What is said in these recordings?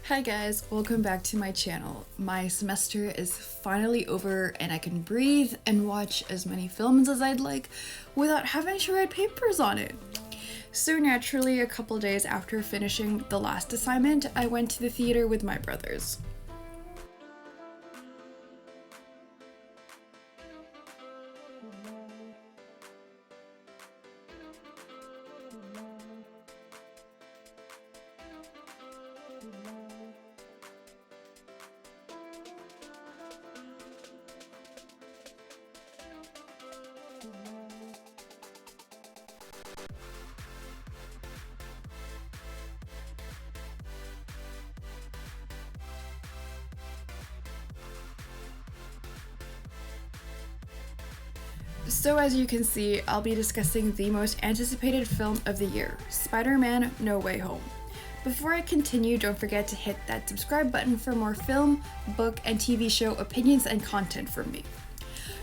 Hi guys, welcome back to my channel. My semester is finally over and I can breathe and watch as many films as I'd like without having to write papers on it. So naturally, a couple days after finishing the last assignment, I went to the theater with my brothers. So as you can see, I'll be discussing the most anticipated film of the year, Spider-Man: No Way Home. Before I continue, don't forget to hit that subscribe button for more film, book, and TV show opinions and content from me.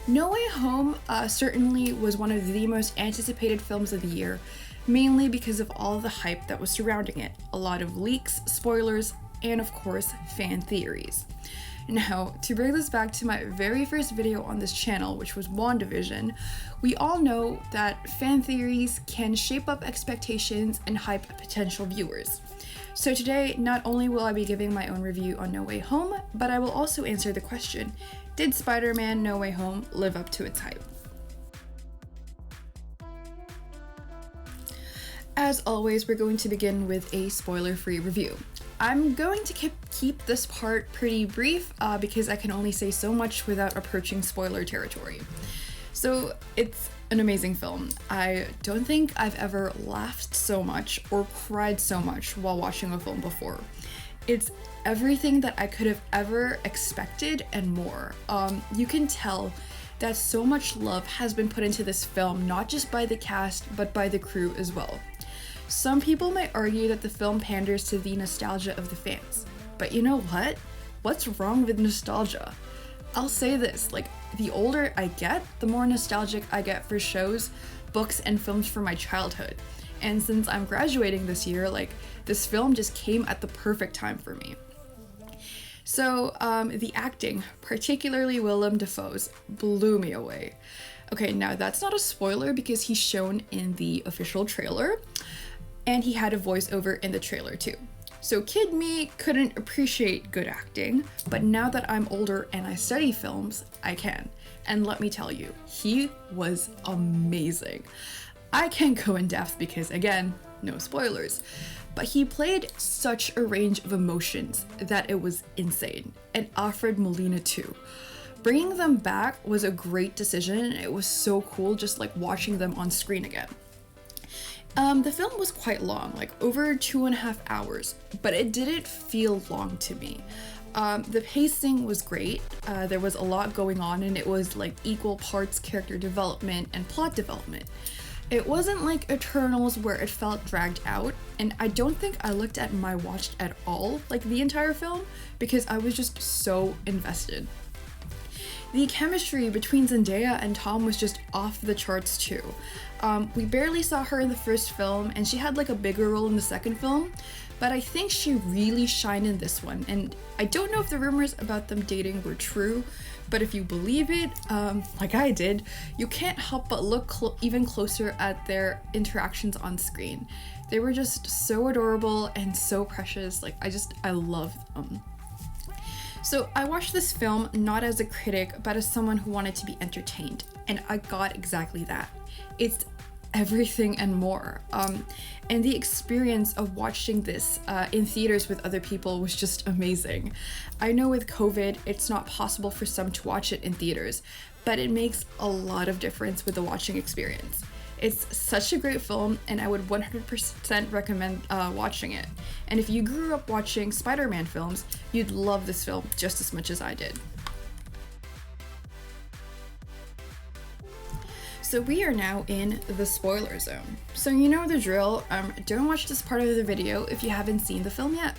No Way Home certainly was one of the most anticipated films of the year, mainly because of all the hype that was surrounding it, a lot of leaks, spoilers, and of course, fan theories. Now, to bring this back to my very first video on this channel, which was WandaVision, we all know that fan theories can shape up expectations and hype potential viewers. So today, not only will I be giving my own review on No Way Home, but I will also answer the question, did Spider-Man: No Way Home live up to its hype? As always, we're going to begin with a spoiler-free review. I'm going to keep this part pretty brief because I can only say so much without approaching spoiler territory. So it's an amazing film. I don't think I've ever laughed so much or cried so much while watching a film before. It's everything that I could have ever expected and more. You can tell that so much love has been put into this film, not just by the cast, but by the crew as well. Some people might argue that the film panders to the nostalgia of the fans, but you know what? What's wrong with nostalgia? I'll say this, the older I get, the more nostalgic I get for shows, books, and films from my childhood. And since I'm graduating this year, this film just came at the perfect time for me. So, the acting, particularly Willem Dafoe's, blew me away. Okay, now that's not a spoiler because he's shown in the official trailer, and he had a voiceover in the trailer too. So kid me couldn't appreciate good acting, but now that I'm older and I study films, I can. And let me tell you, he was amazing. I can't go in depth because, again, no spoilers, but he played such a range of emotions that it was insane. And Alfred Molina too. Bringing them back was a great decision. It was so cool just watching them on screen again. The film was quite long, over 2.5 hours, but it didn't feel long to me. The pacing was great, there was a lot going on, and it was equal parts character development and plot development. It wasn't like Eternals where it felt dragged out, and I don't think I looked at my watch at all, the entire film, because I was just so invested. The chemistry between Zendaya and Tom was just off the charts too. We barely saw her in the first film, and she had a bigger role in the second film, but I think she really shined in this one. And I don't know if the rumors about them dating were true, but if you believe it, like I did, you can't help but look even closer at their interactions on screen. They were just so adorable and so precious. I love them. So I watched this film not as a critic, but as someone who wanted to be entertained, and I got exactly that. It's everything and more. And the experience of watching this in theaters with other people was just amazing. I know with COVID, it's not possible for some to watch it in theaters, but it makes a lot of difference with the watching experience. It's such a great film, and I would 100% recommend watching it. And if you grew up watching Spider-Man films, you'd love this film just as much as I did. So we are now in the spoiler zone. So you know the drill, don't watch this part of the video if you haven't seen the film yet.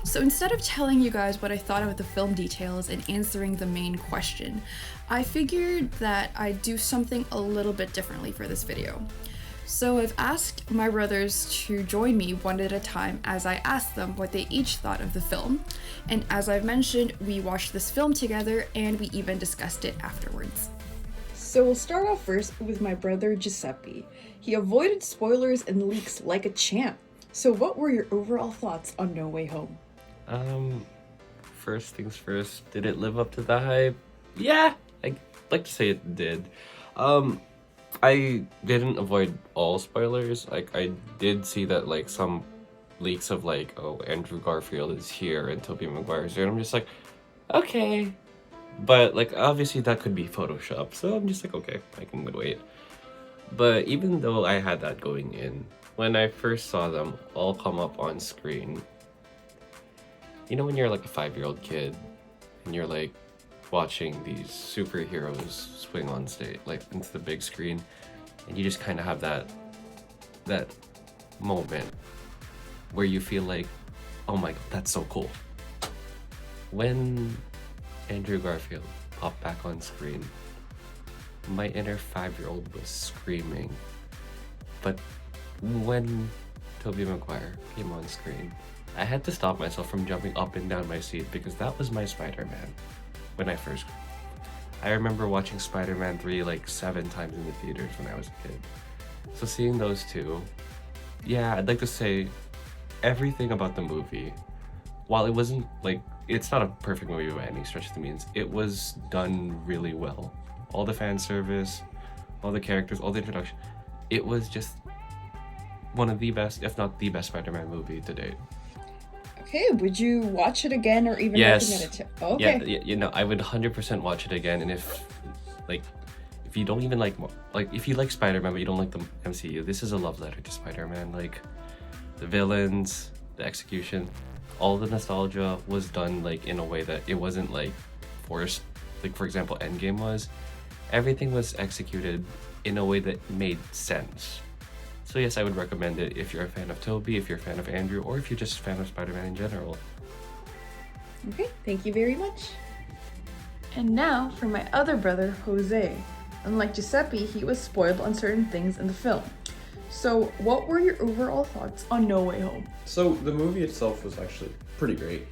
So instead of telling you guys what I thought of the film details and answering the main question, I figured that I'd do something a little bit differently for this video. So I've asked my brothers to join me one at a time as I asked them what they each thought of the film. And as I've mentioned, we watched this film together and we even discussed it afterwards. So we'll start off first with my brother Giuseppe. He avoided spoilers and leaks like a champ. So what were your overall thoughts on No Way Home? First things first, did it live up to the hype? Yeah, I'd like to say it did. I didn't avoid all spoilers. Like, I did see that, like, some leaks of, like, oh, Andrew Garfield is here and Tobey Maguire's here, and I'm just like, okay. But, like, obviously that could be Photoshop, so I'm just like, okay, I can wait. But even though I had that going in, when I first saw them all come up on screen, you know when you're like a 5-year-old kid and you're like watching these superheroes swing on stage, like into the big screen, and you just kind of have that moment where you feel like, oh my god, that's so cool. When Andrew Garfield popped back on screen, my inner 5-year-old was screaming. But when Tobey Maguire came on screen, I had to stop myself from jumping up and down my seat because that was my Spider-Man when I first. I remember watching Spider-Man 3 like 7 times in the theaters when I was a kid. So seeing those two, yeah, I'd like to say everything about the movie, while it wasn't like, it's not a perfect movie by any stretch of the means, it was done really well. All the fan service, all the characters, all the introduction, it was just one of the best, if not the best Spider-Man movie to date. Okay, would you watch it again or even recommend it to? Oh, okay. Yeah, you know, I would 100% watch it again, and if you don't even like if you like Spider-Man but you don't like the MCU, this is a love letter to Spider-Man. Like, the villains, the execution, all the nostalgia was done like in a way that it wasn't like forced. Like, for example, Endgame was. Everything was executed in a way that made sense. So yes, I would recommend it if you're a fan of Tobey, if you're a fan of Andrew, or if you're just a fan of Spider-Man in general. Okay, thank you very much. And now for my other brother, Jose. Unlike Giuseppe, he was spoiled on certain things in the film. So what were your overall thoughts on No Way Home? So the movie itself was actually pretty great.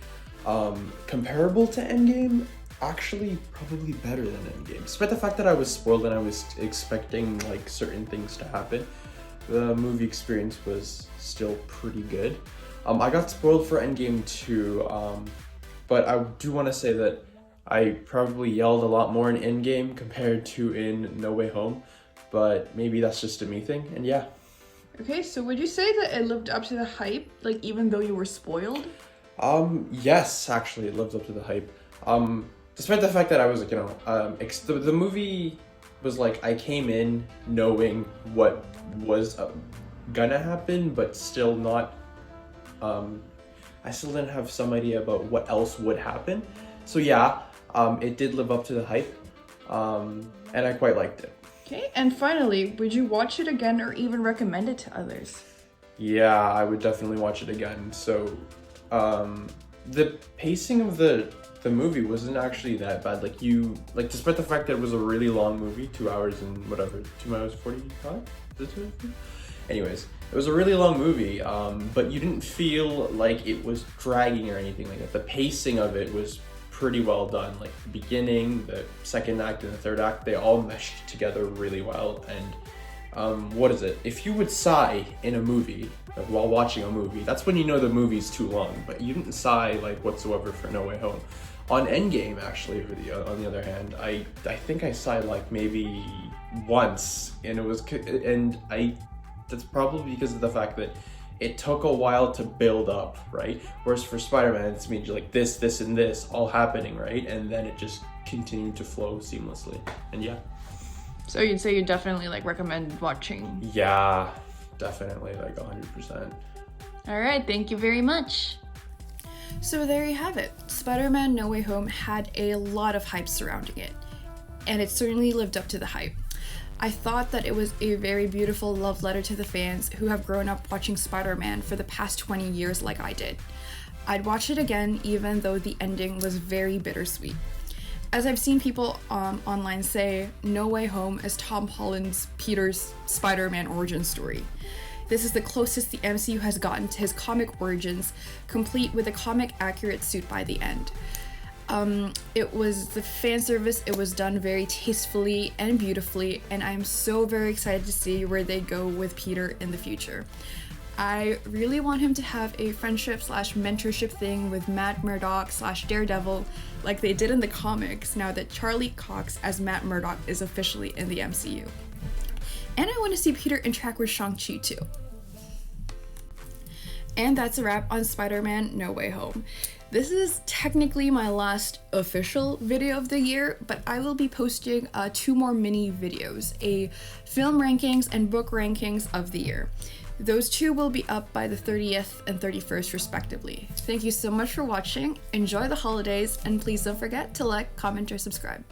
Comparable to Endgame, actually probably better than Endgame. Despite the fact that I was spoiled and I was expecting like certain things to happen, the movie experience was still pretty good. I got spoiled for Endgame too, but I do want to say that I probably yelled a lot more in Endgame compared to in No Way Home, but maybe that's just a me thing, and yeah. Okay, so would you say that it lived up to the hype, like even though you were spoiled? Yes, actually, it lived up to the hype. Despite the fact that I was, like, the movie was like, I came in knowing what was gonna happen, but still not, I still didn't have some idea about what else would happen. So yeah, it did live up to the hype, and I quite liked it. Okay, and finally, would you watch it again or even recommend it to others? Yeah, I would definitely watch it again. So, the pacing of the movie wasn't actually that bad. Despite the fact that it was a really long movie, 2 hours and whatever, 2 hours 45? Is it 2 hours? Anyways, it was a really long movie, but you didn't feel like it was dragging or anything like that. The pacing of it was pretty well done. Like, the beginning, the second act, and the third act, they all meshed together really well. And if you would sigh in a movie, like while watching a movie, that's when you know the movie's too long. But you didn't sigh like whatsoever for No Way Home. On Endgame, actually, on the other hand, I think I sighed like maybe once, and that's probably because of the fact that it took a while to build up, right? Whereas for Spider-Man, it's means like this, and this all happening, right? And then it just continued to flow seamlessly. And yeah. So you'd say you definitely like recommend watching? Yeah, definitely, like 100%. All right, thank you very much. So there you have it. Spider-Man No Way Home had a lot of hype surrounding it, and it certainly lived up to the hype. I thought that it was a very beautiful love letter to the fans who have grown up watching Spider-Man for the past 20 years like I did. I'd watch it again even though the ending was very bittersweet. As I've seen people online say, No Way Home is Tom Holland's Peter's Spider-Man origin story. This is the closest the MCU has gotten to his comic origins, complete with a comic-accurate suit by the end. It was the fan service, it was done very tastefully and beautifully, and I'm so very excited to see where they go with Peter in the future. I really want him to have a friendship slash mentorship thing with Matt Murdock slash Daredevil like they did in the comics now that Charlie Cox as Matt Murdock is officially in the MCU. And I want to see Peter interact with Shang-Chi too. And that's a wrap on Spider-Man No Way Home. This is technically my last official video of the year, but I will be posting 2 more mini videos, a film rankings and book rankings of the year. Those 2 will be up by the 30th and 31st respectively. Thank you so much for watching, enjoy the holidays, and please don't forget to like, comment, or subscribe.